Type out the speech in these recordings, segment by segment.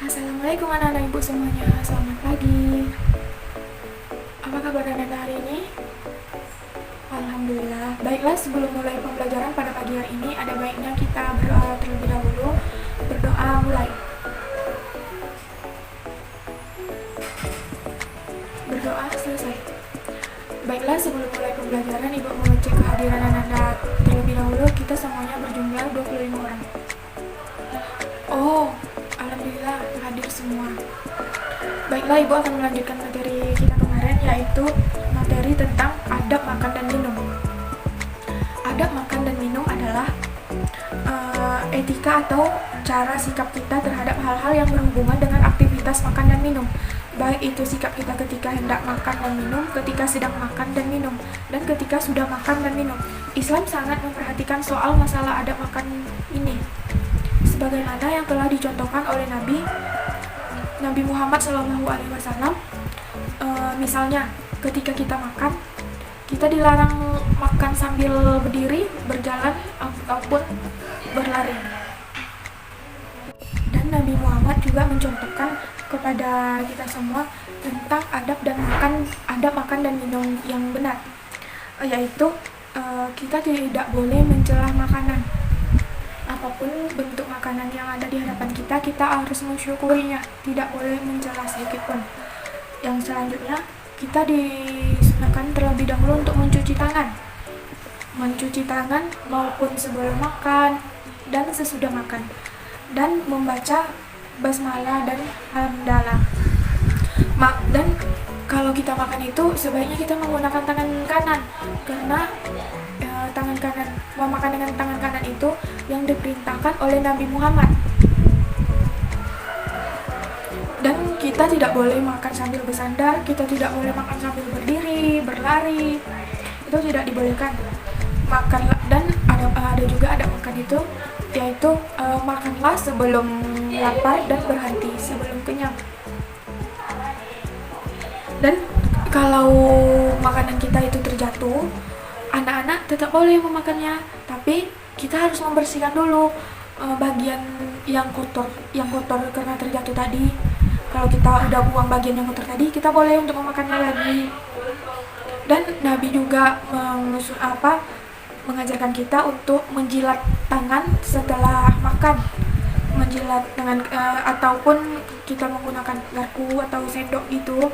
Assalamualaikum anak-anak ibu semuanya, selamat pagi. Apa kabar anak hari ini? Alhamdulillah. Baiklah, sebelum mulai pembelajaran pada pagi hari ini, ada baiknya kita berdoa terlebih dahulu. Berdoa mulai. Berdoa selesai. Baiklah, sebelum mulai pembelajaran, ibu mengecek kehadiran anak-anak terlebih dahulu. Kita semuanya berjumlah 25 orang. Oh, alhamdulillah hadir semua. Baiklah, ibu akan melanjutkan materi kita kemarin, yaitu materi tentang adab makan dan minum. Adab makan dan minum adalah etika atau cara sikap kita terhadap hal-hal yang berhubungan dengan aktivitas makan dan minum. Baik itu sikap kita ketika hendak makan dan minum, ketika sedang makan dan minum, dan ketika sudah makan dan minum. Islam sangat memperhatikan soal masalah adab makan ini, sebagaimana yang telah dicontohkan oleh Nabi Muhammad SAW. Misalnya, ketika kita makan, kita dilarang makan sambil berdiri, berjalan, ataupun berlari. Dan Nabi Muhammad juga mencontohkan kepada kita semua tentang adab makan dan minum yang benar, yaitu kita tidak boleh mencela makanan. Apapun bentuk makanan yang ada di hadapan kita, kita harus mensyukurinya, tidak boleh mencela sedikit pun. Yang selanjutnya, kita disunahkan terlebih dahulu untuk mencuci tangan maupun sebelum makan dan sesudah makan, dan membaca basmalah dan hamdalah. Dan kalau kita makan itu sebaiknya kita menggunakan tangan kanan, karena memakan dengan tangan kanan itu yang diperintahkan oleh Nabi Muhammad. Dan kita tidak boleh makan sambil bersandar, kita tidak boleh makan sambil berdiri, berlari, itu tidak dibolehkan. Dan ada juga ada makan itu, yaitu makanlah sebelum lapar dan berhenti sebelum kenyang. Dan kalau makanan kita itu terjatuh, anak-anak tetap boleh memakannya, tapi kita harus membersihkan dulu bagian yang kotor karena terjatuh tadi. Kalau kita udah buang bagian yang kotor tadi, kita boleh untuk memakannya lagi. Dan Nabi juga mengajarkan kita untuk menjilat tangan setelah makan, menjilat dengan ataupun kita menggunakan garpu atau sendok gitu.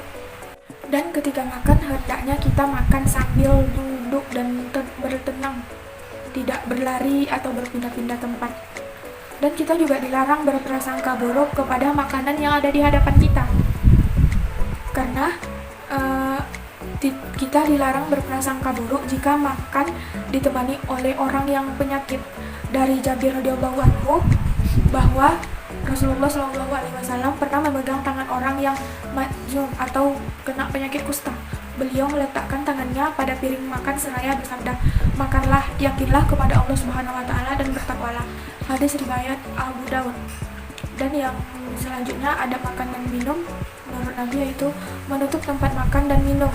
Dan ketika makan, hendaknya kita makan sambil duduk dan bertenang, tidak berlari atau berpindah-pindah tempat. Dan kita juga dilarang berprasangka buruk kepada makanan yang ada di hadapan kita, karena kita dilarang berprasangka buruk jika makan ditemani oleh orang yang penyakit. Dari Jabir radhiyallahu anhu bahwa Rasulullah SAW pernah memegang tangan orang yang majnun atau kena penyakit kusta. Beliau meletakkan tangannya pada piring makan seraya bersabda, "Makanlah, yakinlah kepada Allah Subhanahu wa taala dan bertakwalah." Hadis riwayat Abu Daud. Dan yang selanjutnya ada makan dan minum menurut Nabi, yaitu menutup tempat makan dan minum.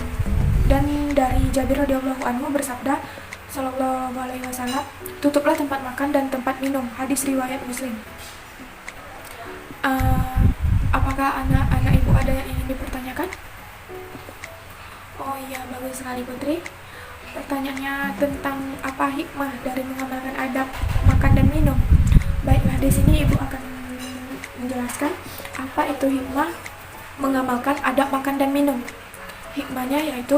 Dan dari Jabir radhiyallahu anhu bersabda sallallahu alaihi wasallam, "Tutuplah tempat makan dan tempat minum." Hadis riwayat Muslim. Apakah anak-anak ibu ada yang ingin dipertanyakan? Oh iya, bagus sekali Putri. Pertanyaannya tentang apa hikmah dari mengamalkan adab makan dan minum. Baiklah, di sini ibu akan menjelaskan apa itu hikmah mengamalkan adab makan dan minum. Hikmahnya yaitu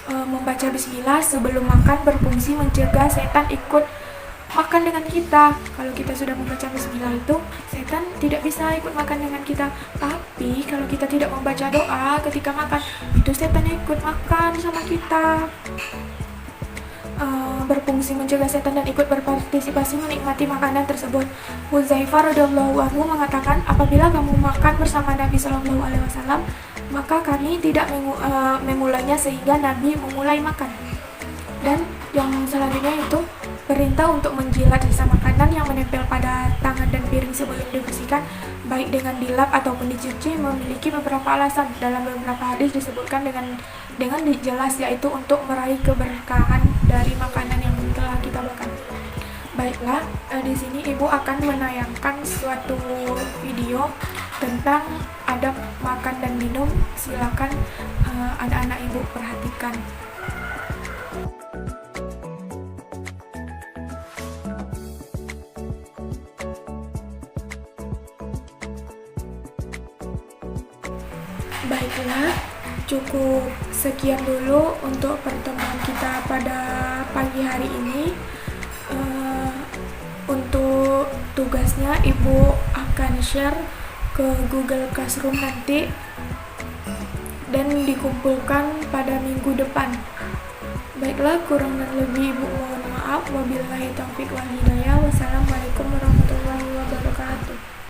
membaca bismillah sebelum makan berfungsi mencegah setan ikut makan dengan kita. Kalau kita sudah membaca bismillah itu, setan tidak bisa ikut makan dengan kita. Tapi kalau kita tidak membaca doa ketika makan, itu setan ikut makan sama kita. Berfungsi mencegah setan dan ikut berpartisipasi menikmati makanan tersebut. Hudzaifah radhiyallahu anhu mengatakan, apabila kamu makan bersama Nabi Shallallahu Alaihi Wasallam, maka kami tidak memulainya sehingga Nabi memulai makan. Dan yang selanjutnya itu perintah untuk menjilat sisa makanan yang menempel pada tangan dan piring sebelum dibersihkan, baik dengan dilap ataupun dicuci, memiliki beberapa alasan. Dalam beberapa hadis disebutkan dengan jelas, yaitu untuk meraih keberkahan dari makanan yang telah kita makan. Baiklah, di sini Ibu akan menayangkan suatu video tentang adab makan dan minum. Silakan anak-anak Ibu perhatikan. Baiklah, cukup sekian dulu untuk pertemuan kita pada pagi hari ini. Untuk tugasnya Ibu akan share ke Google Classroom nanti dan dikumpulkan pada minggu depan. Baiklah, kurang dan lebih Ibu mohon maaf. Wabillahi taufiq wal hidayah. Wassalamualaikum warahmatullahi wabarakatuh.